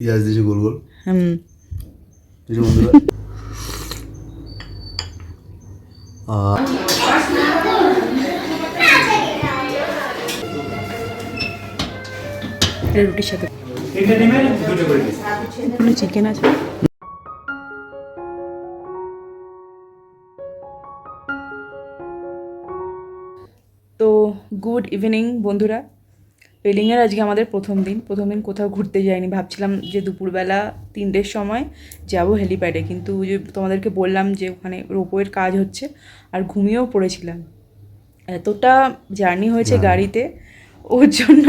পেঁয়াজ দিয়েছে গোল গোল। কিছু বন্ধুরা রুটির সাথে চিকেন আছে। তো গুড ইভিনিং বন্ধুরা। পেলিংয়ের আজকে আমাদের প্রথম দিন কোথাও ঘুরতে যাইনি। ভাবছিলাম যে দুপুরবেলা 3টের সময় যাব হেলিপ্যাডে, কিন্তু ওই যে তোমাদেরকে বললাম যে ওখানে রোপওয়ের কাজ হচ্ছে, আর ঘুমিয়েও পড়েছিলাম। এতটা জার্নি হয়েছে গাড়িতে, ওর জন্য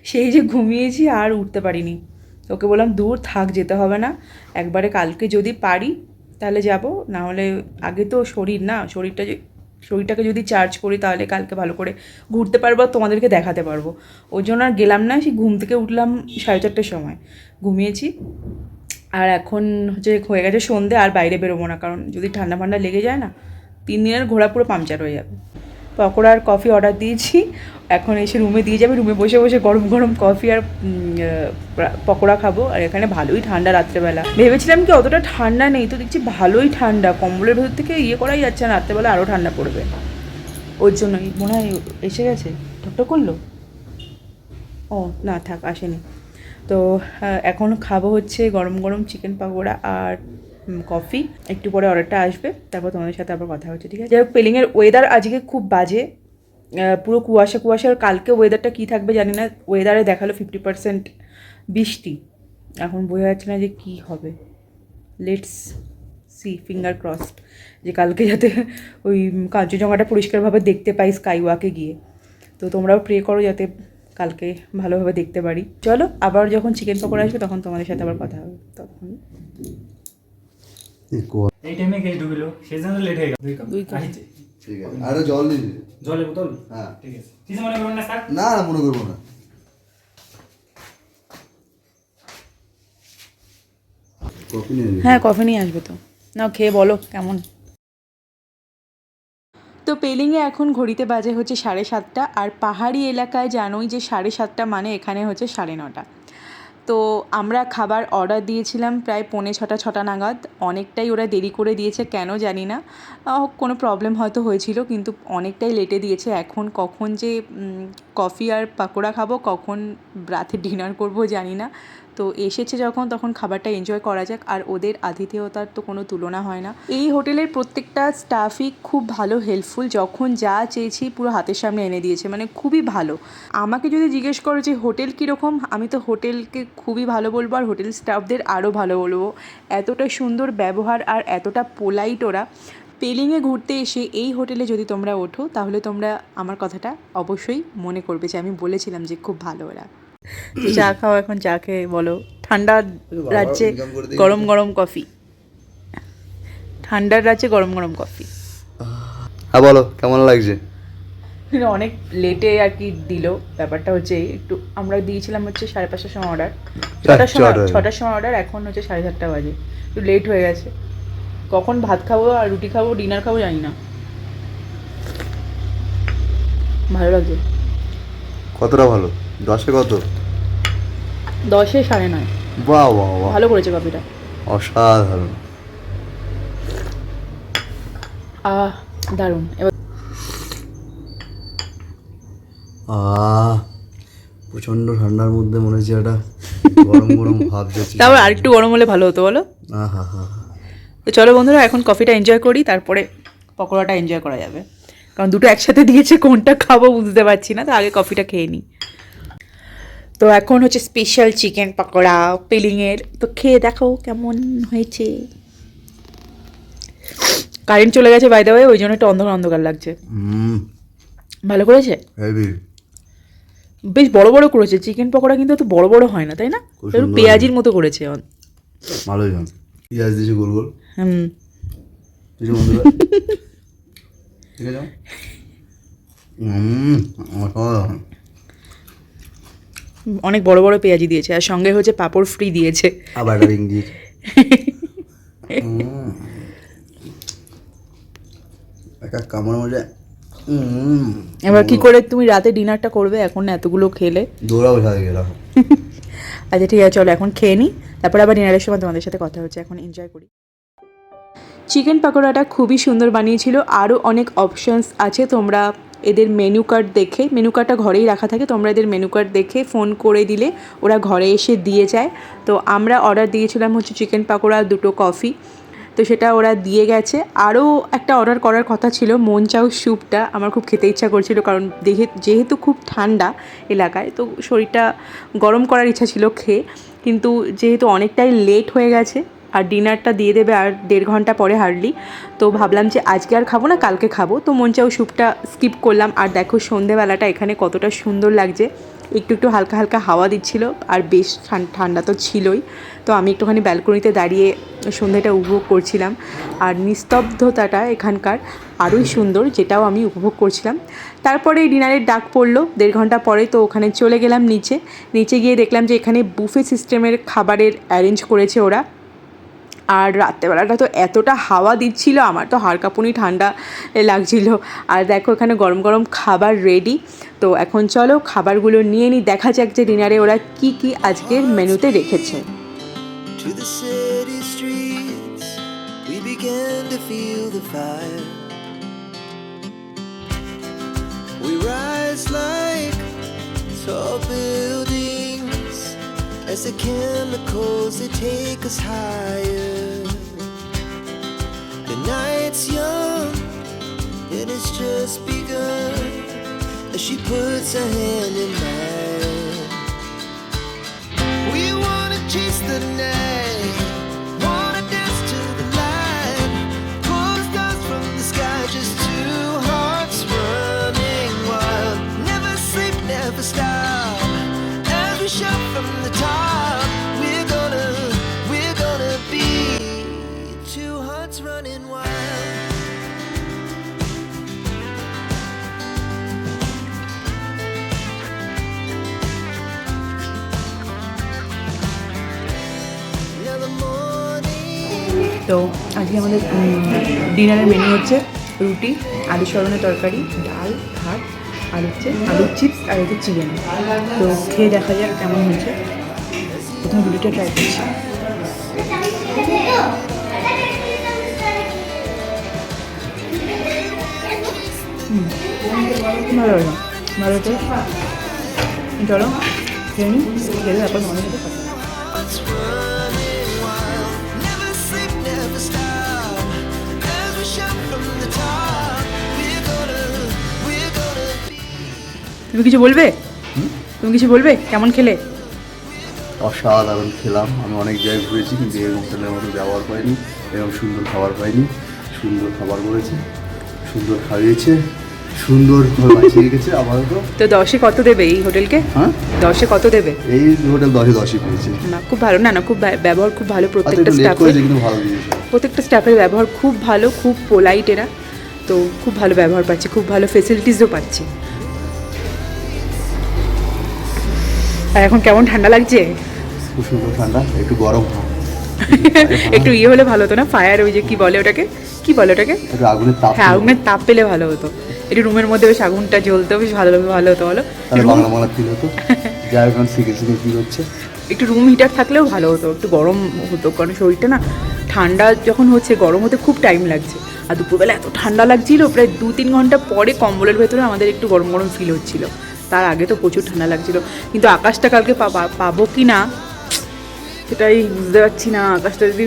সেই যে ঘুমিয়েছি আর উঠতে পারিনি। ওকে বললাম দূর থাক, যেতে হবে না, একবারে কালকে যদি পারি তাহলে যাব, না হলে আগে তো শরীরটাকে যদি চার্জ করি তাহলে কালকে ভালো করে ঘুরতে পারবো আর তোমাদেরকে দেখাতে পারবো। ওই জন্য আর গেলাম না। সেই ঘুম থেকে উঠলাম 4:30টার সময়, ঘুমিয়েছি। আর এখন হয়ে গেছে সন্ধে, আর বাইরে বেরোবো না, কারণ যদি ঠান্ডা ফান্ডা লেগে যায় না, 3 দিনের ঘোরা পুরো পাংচার হয়ে যাবে। পকোড়া আর কফি অর্ডার দিয়েছি, এখন এসে রুমে দিয়ে যাবে। রুমে বসে বসে গরম গরম কফি আর পকোড়া খাবো। আর এখানে ভালোই ঠান্ডা রাত্রেবেলা। ভেবেছিলাম কি অতটা ঠান্ডা নেই, তো দেখছি ভালোই ঠান্ডা। কম্বলের ভেতর থেকে করাই যাচ্ছে না, রাত্রেবেলা আরও ঠান্ডা পড়বে। ওর জন্যই মনে হয় এসে গেছে, ঠকঠক করলো। ও না থাক, আসেনি। তো এখন খাবো হচ্ছে গরম গরম চিকেন পকোড়া আর কফি। একটু পরে অর্ডারটা আসবে, তারপর তোমাদের সাথে আবার কথা হচ্ছে, ঠিক আছে? যাই হোক, পেলিংয়ের ওয়েদার আজকে খুব বাজে, পুরো কুয়াশা। আর কালকে ওয়েদারটা কী থাকবে জানি না। ওয়েদারে দেখালো 50% বৃষ্টি। এখন বোঝা যাচ্ছে না যে কী হবে। লেটস সি, ফিঙ্গার ক্রসড, যে কালকে যাতে ওই কাঞ্চনজঙ্ঘাটা পরিষ্কারভাবে দেখতে পাই স্কাই ওয়াকে গিয়ে। তো তোমরাও প্রে করো যাতে কালকে ভালোভাবে দেখতে পারি। চলো, আবার যখন চিকেন পকোড়া আসবে তখন তোমাদের সাথে আবার কথা হবে। তখন এই টাইমে কে ঢুকলো, সেজন্য লেট হয়ে গেল। 2 কাপ আসছে, ঠিক আছে। আরে জল দিন, জলের বোতল। হ্যাঁ ঠিক আছে, কিছু মনে করবেন না স্যার। না না, মনে করবো না। কফি নিয়ে হ্যাঁ, কফি নিয়ে আসবে তো। নাও, খেয়ে বলো কেমন। তো পেলিংয়ে এখন ঘড়িতে বাজে হচ্ছে 7:30, আর পাহাড়ি এলাকায় জানোই যে 7:30 মানে এখানে হচ্ছে 9:30। তো আমরা খাবার অর্ডার দিয়েছিলাম প্রায় 5:45 নাগাদ। অনেকটাই ওরা দেরি করে দিয়েছে, কেন জানি না, কোনো প্রবলেম হয়তো হয়েছিল, কিন্তু অনেকটাই লেটে দিয়েছে। এখন কখন যে কফি আর পাকোড়া খাবো, কখন রাতে ডিনার করব জানি না। তো এসেছে যখন, তখন খাবারটা এনজয় করা যাক। আর ওদের আতিথেয়তার তো কোনো তুলনা হয় না। এই হোটেলের প্রত্যেকটা স্টাফই খুব ভালো, হেল্পফুল। যখন যা চেয়েছি পুরো হাতের সামনে এনে দিয়েছে, মানে খুবই ভালো। আমাকে যদি জিজ্ঞেস করো যে হোটেল কীরকম, আমি তো হোটেলকে খুবই ভালো বলবো, আর হোটেল স্টাফদের আরও ভালো বলবো। এতটা সুন্দর ব্যবহার আর এতটা পোলাইট ওরা। পেলিংয়ে ঘুরতে এসে এই হোটেলে যদি তোমরা ওঠো, তাহলে তোমরা আমার কথাটা অবশ্যই মনে করবে যে আমি বলেছিলাম যে খুব ভালো ওরা। চা খাও, এখন চা খেয়ে বলো। ঠান্ডার রাজ্যে গরম গরম কফি, ঠান্ডার রাজ্যে গরম গরম কফি। হ্যাঁ বলো, কেমন লাগছে? অনেক লেটে আর কি দিল। ব্যাপারটা হচ্ছে একটু, আমরা দিয়েছিলাম হচ্ছে 5:30টার সময় অর্ডার, 6টার সময় অর্ডার, এখন হচ্ছে 7:30 বাজে। একটু লেট হয়ে গেছে। কখন ভাত খাবো আর রুটি খাবো, ডিনার খাবো জানি না। ভালো লাগছে। কতটা ভালো? 10-এ কত? 10-এ 9:30। বাহ বাহ বাহ, ভালো করেছে কফিটা, অসাধারণ। দারুণ। এবার প্রচন্ড ঠান্ডার মধ্যে মনে হচ্ছে একটা গরম গরম ভাব যাচ্ছে। তারপর আরেকটু গরম হলে ভালো হতো, বলো। হা হা। তো চলো বন্ধুরা, এখন কফিটা এনজয় করি, তারপরে পকোড়াটা এনজয় করা যাবে। কারণ দুটো একসাথে দিয়েছে, কোনটা খাবো বুঝতে পারছি না, তো আগে কফিটা খেয়ে নিই। তো এখন হচ্ছে স্পেশাল চিকেন পকোড়া পেলিংয়ের। তো খেয়ে দেখো কেমন হয়েছে। কারেন্ট চলে গেছে বাই দ্য ওয়ে, ওই জন্য একটু অন্ধকার অন্ধকার লাগছে। ভালো করেছে, হেভি। বেশ বড় বড় করেছে। চিকেন পকোড়া কিন্তু এত বড় বড় হয় না, তাই না? একটু পেঁয়াজির মতো করেছে। ভালোই হয়। পেঁয়াজ দিয়েছে গোল গোল। কিছু বন্ধুরা ঠিক আছে। অসাধারণ। অনেক বড় বড় পেঁয়াজি দিয়েছে, আর সঙ্গে হচ্ছে পাঁপড় ফ্রি দিয়েছে। আবার একটা রিং দিয়েছে। একটা কামড় মজা। এবার কি করে তুমি রাতে ডিনারটা করবে এখন এতগুলো খেলে? দৌড়াবো সাথে গেলাম। আচ্ছা ঠিক আছে, চলো এখন খেয়ে নিই, তারপরে আবার ডিনারের সময় তোমাদের সাথে কথা হচ্ছে, এখন এনজয় করি। চিকেন পাকোড়াটা খুবই সুন্দর বানিয়েছিল, আরও অনেক অপশানস আছে, তোমরা এদের মেনু কার্ড দেখে, মেনু কার্ডটা ঘরেই রাখা থাকে, তোমরা এদের মেনু কার্ড দেখে ফোন করে দিলে ওরা ঘরে এসে দিয়ে যায়। তো আমরা অর্ডার দিয়েছিলাম হচ্ছে চিকেন পাকোড়া, 2টো কফি, তো সেটা ওরা দিয়ে গেছে। আরও একটা অর্ডার করার কথা ছিল, মন চাউ স্যুপটা আমার খুব খেতে ইচ্ছা করছিল, কারণ যেহেতু খুব ঠান্ডা এলাকায়, তো শরীরটা গরম করার ইচ্ছা ছিল খেয়ে, কিন্তু যেহেতু অনেকটাই লেট হয়ে গেছে আর ডিনারটা দিয়ে দেবে আর 1.5 ঘন্টা পরে হার্ডলি, তো ভাবলাম যে আজকে আর খাবো না, কালকে খাবো। তো মন চাউ স্যুপটা স্কিপ করলাম। আর দেখো সন্ধেবেলাটা এখানে কতটা সুন্দর লাগছে, একটু একটু হালকা হালকা হাওয়া দিচ্ছিল, আর বেশ ঠান্ডা তো ছিলই। তো আমি একটুখানি ব্যালকনিতে দাঁড়িয়ে সন্ধ্যাটা উপভোগ করছিলাম, আর নিস্তব্ধতাটা এখানকার আরোই সুন্দর, যেটাও আমি উপভোগ করছিলাম। তারপরে ডিনারের ডাক পড়লো 1.5 ঘন্টা পরে, তো ওখানে চলে গেলাম নিচে গিয়ে দেখলাম যে এখানে বুফে সিস্টেমের খাবারের অ্যারেঞ্জ করেছে ওরা। আর রাত্রেবেলাটা তো এতটা হাওয়া দিচ্ছিল, আমার তো হাড় কাঁপুনি ঠান্ডা লাগছিল। আর দেখো এখানে গরম গরম খাবার রেডি। তো এখন চলো খাবারগুলো নিয়ে নিই, দেখা যাক যে ডিনারে ওরা কি কি আজকের মেনুতে রেখেছে। To the city streets, we began to feel the fire. We rise like tall buildings as the chemicals they take us higher. The night's young and it's just begun as she puts her hand in mine. We wanna chase the night, wanna dance to the light, pull stars from the sky, just two hearts running wild. Never sleep, never stop, as we shout from the top. We're gonna be two hearts running wild. Now the morning. তো আজকে আমাদের ডিনারের menu হচ্ছে রুটি, আলু সরনের তরকারি, ডাল, ভাত, আর হচ্ছে আলুর চিপস, আর হচ্ছে চিকেন। তো খেয়ে দেখা যাক কেমন হয়েছে। প্রথম রুটিটা ট্রাই করছি। ভালো হলো, ভালো হচ্ছে। চলো খেয়ে নিই, খেয়ে তারপর মনে হতে পারি। Hearts running wild. Never sleep, never stop, as we shout from the top. We're gonna be. তুমি কিছু বলবে? তুমি কিছু বলবে? কেমন খেলে? অসাধারণ খেলাম। আমি অনেক জায়গায় ঘুরেছি, কিন্তু এই হোটেলের মতো ব্যবহার পাইনি, এরকম সুন্দর খাবার পাইনি। সুন্দর খাবার করেছে, সুন্দর খাইয়েছে, সুন্দর করে বাঁচিয়ে রেখেছে আপাতত। তো 10-এ কত দেবে এই হোটেলকে? হ্যাঁ, 10-এ কত দেবে? এই হোটেল 10-এ 10ই পেয়েছে। না খুব ভালো, না খুব ব্যবহার খুব ভালো, আচ্ছা, প্রত্যেকটা একটু লেট স্টাফের, করেছে কিন্তু ভালো দিয়েছে। প্রত্যেকটা স্টাফের ব্যবহার খুব ভালো, খুব পোলাইট এরা। তো খুব ভালো ব্যবহার পাচ্ছি, খুব ভালো ফেসিলিটিসও পাচ্ছি। আর এখন কেমন ঠান্ডা লাগছে? খুব সুন্দর ঠান্ডা, একটু গরম একটু ইয়ে হলে ভালো হতো না, ফায়ার, ওই যে কি বলে ওটাকে, একটু আগুনের তাপ। হ্যাঁ আগুনের তাপ পেলে ভালো হতো। একটু রুমের মধ্যে বেশ আগুনটা জ্বলতো, বেশ ভালো হতো বলো। তাহলে বাংলা বাংলা ফিল হতো। যাই হোক, শিখে ফিল হচ্ছে। একটু রুম হিটার থাকলেও ভালো হতো, একটু গরম হতো, কারণ শরীরটা না ঠান্ডা যখন হচ্ছে গরম হতে খুব টাইম লাগছে। আর দুপুরবেলা এত ঠান্ডা লাগছিল, প্রায় 2-3 ঘন্টা পরে কম্বলের ভেতরে আমাদের একটু গরম গরম ফিল হচ্ছিল। তার আগে তো প্রচুর ঠান্ডা লাগছিল, কিন্তু আকাশটা কালকে পাবো কি না সেটাই বুঝতে পারছি না। আকাশটা যদি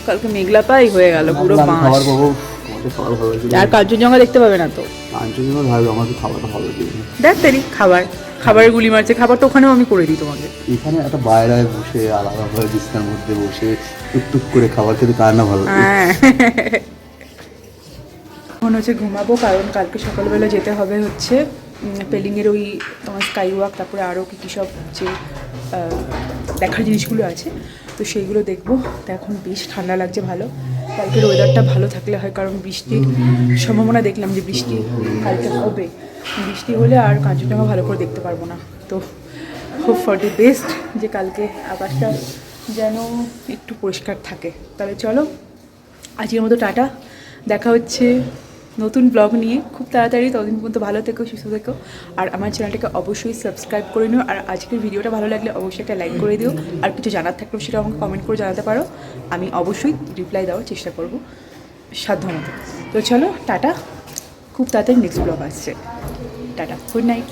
কালকে মেঘলা পাই, হয়ে গেল পুরো খাবার বাঁশ। পাবো, আমাদের খাবার ভালো ছিল। আর কাঞ্চনজঙ্ঘা দেখতে পাবে না তো। কাঞ্চনজঙ্ঘা ভালো, আমাকে খাবারটা ভালো লেগেছে। দেখ তেরি খাবারের গুলি মারছে, খাবার তো ওখানেও আমি করে দিই তোমাকে। এখানে একটা বাইরে বসে আলাদাভাবে বিছানার মধ্যে বসে টুকটুক করে খাবার খেতে কার না ভালো লাগে। হ্যাঁ এখন হচ্ছে ঘুমাবো, কারণ কালকে সকালবেলা যেতে হবে হচ্ছে পেলিংয়ের ওই তোমার স্কাই ওয়াক, তারপরে আরও কী সব যে দেখার জিনিসগুলো আছে, তো সেইগুলো দেখবো। তো এখন বেশ ঠান্ডা লাগছে ভালো। কালকের ওয়েদারটা ভালো থাকলে হয়, কারণ বৃষ্টির সম্ভাবনা দেখলাম যে বৃষ্টি কালকে হবে। বৃষ্টি হলে আর কাঞ্চনজঙ্ঘা ভালো করে দেখতে পারবো না। তো হোপ ফর দি বেস্ট যে কালকে আকাশটা যেন একটু পরিষ্কার থাকে। তাহলে চলো আজকের মতো টাটা, দেখা হচ্ছে নতুন ব্লগ নিয়ে খুব তাড়াতাড়ি। ততদিন পর্যন্ত ভালো থেকো, সুস্থ থেকো, আর আমার চ্যানেলটাকে অবশ্যই সাবস্ক্রাইব করে নিও। আর আজকের ভিডিওটা ভালো লাগলে অবশ্যই একটা লাইক করে দিও। আর কিছু জানার থাকলেও সেটা আমাকে কমেন্ট করে জানাতে পারো, আমি অবশ্যই রিপ্লাই দেওয়ার চেষ্টা করব সাধ্যমতো। তো চলো টাটা, খুব তাড়াতাড়ি নেক্সট ব্লগ আসছে। Tata, good night.